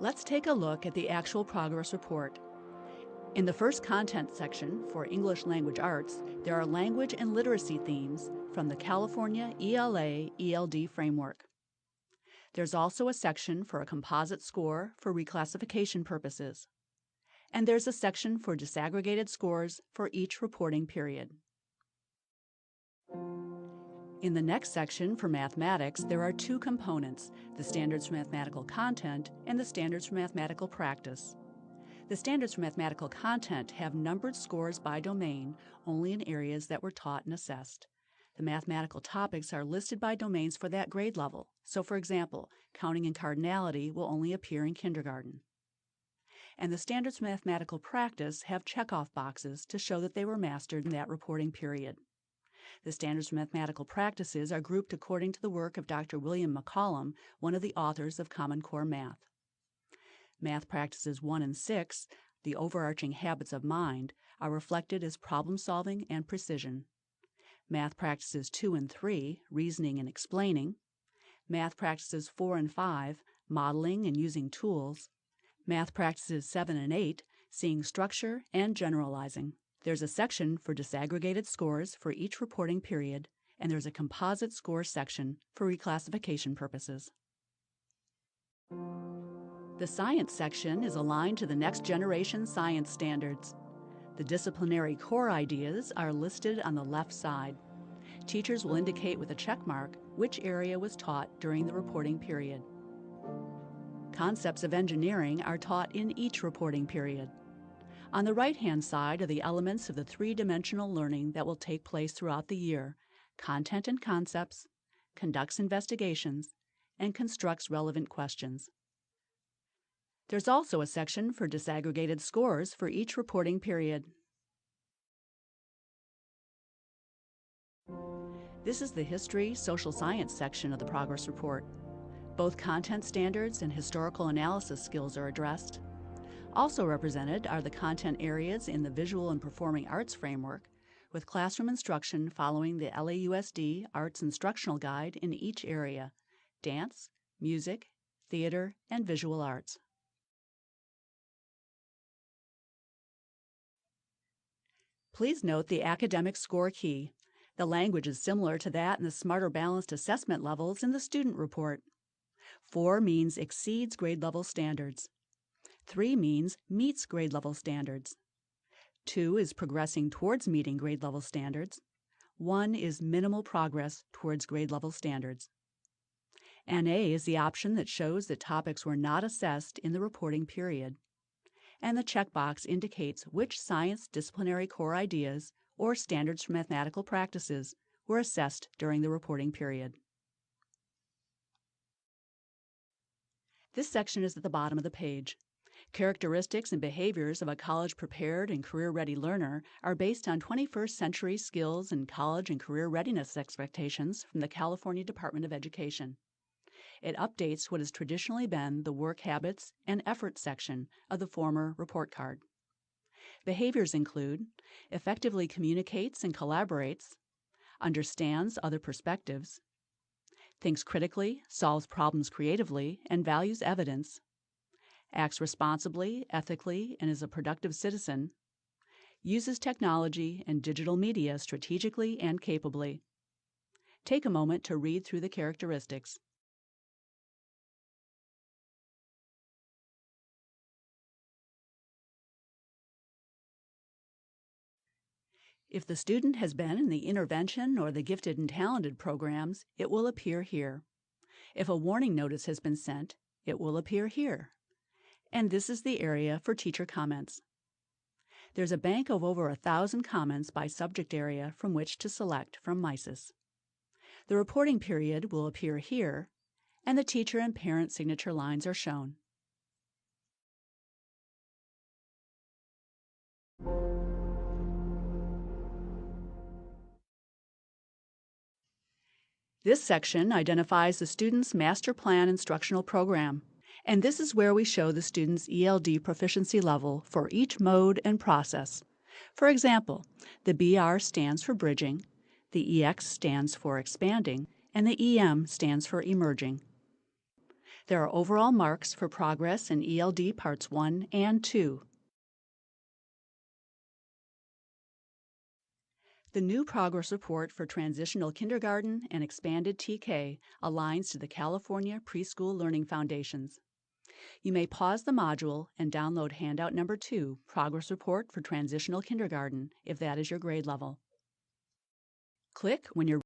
Let's take a look at the actual progress report. In the first content section for English Language Arts, there are language and literacy themes from the California ELA/ELD framework. There's also a section for a composite score for reclassification purposes. And there's a section for disaggregated scores for each reporting period. In the next section for mathematics, there are two components, the Standards for Mathematical Content and the Standards for Mathematical Practice. The Standards for Mathematical Content have numbered scores by domain only in areas that were taught and assessed. The mathematical topics are listed by domains for that grade level. So, for example, counting and cardinality will only appear in kindergarten. And the Standards for Mathematical Practice have checkoff boxes to show that they were mastered in that reporting period. The Standards for Mathematical Practices are grouped according to the work of Dr. William McCollum, one of the authors of Common Core Math. Math Practices 1 and 6, the overarching habits of mind, are reflected as problem solving and precision. Math Practices 2 and 3, reasoning and explaining. Math Practices 4 and 5, modeling and using tools. Math Practices 7 and 8, seeing structure and generalizing. There's a section for disaggregated scores for each reporting period, and there's a composite score section for reclassification purposes. The science section is aligned to the next generation science standards. The disciplinary core ideas are listed on the left side. Teachers will indicate with a check mark which area was taught during the reporting period. Concepts of engineering are taught in each reporting period. On the right-hand side are the elements of the three-dimensional learning that will take place throughout the year: content and concepts, conducts investigations, and constructs relevant questions. There's also a section for disaggregated scores for each reporting period. This is the History, Social Science section of the Progress Report. Both content standards and historical analysis skills are addressed. Also represented are the content areas in the Visual and Performing Arts framework, with classroom instruction following the LAUSD Arts Instructional Guide in each area: dance, music, theater, and visual arts. Please note the academic score key. The language is similar to that in the Smarter Balanced Assessment levels in the student report. 4 means exceeds grade level standards. 3 means meets grade level standards. 2 is progressing towards meeting grade level standards. 1 is minimal progress towards grade level standards. NA is the option that shows that topics were not assessed in the reporting period. And the checkbox indicates which science disciplinary core ideas or standards for mathematical practices were assessed during the reporting period. This section is at the bottom of the page. Characteristics and behaviors of a college-prepared and career-ready learner are based on 21st century skills and college and career readiness expectations from the California Department of Education. It updates what has traditionally been the work habits and effort section of the former report card. Behaviors include effectively communicates and collaborates, understands other perspectives, thinks critically, solves problems creatively, and values evidence, acts responsibly, ethically, and is a productive citizen, uses technology and digital media strategically and capably. Take a moment to read through the characteristics. If the student has been in the intervention or the gifted and talented programs, it will appear here. If a warning notice has been sent, it will appear here. And this is the area for teacher comments. There's a bank of over 1,000 comments by subject area from which to select from MISIS. The reporting period will appear here, and the teacher and parent signature lines are shown. This section identifies the student's master plan instructional program, and this is where we show the student's ELD proficiency level for each mode and process. For example, the BR stands for bridging, the EX stands for expanding, and the EM stands for emerging. There are overall marks for progress in ELD Parts 1 and 2. The new progress report for Transitional Kindergarten and Expanded TK aligns to the California Preschool Learning Foundations. You may pause the module and download handout number 2, Progress Report for Transitional Kindergarten, if that is your grade level. Click when you're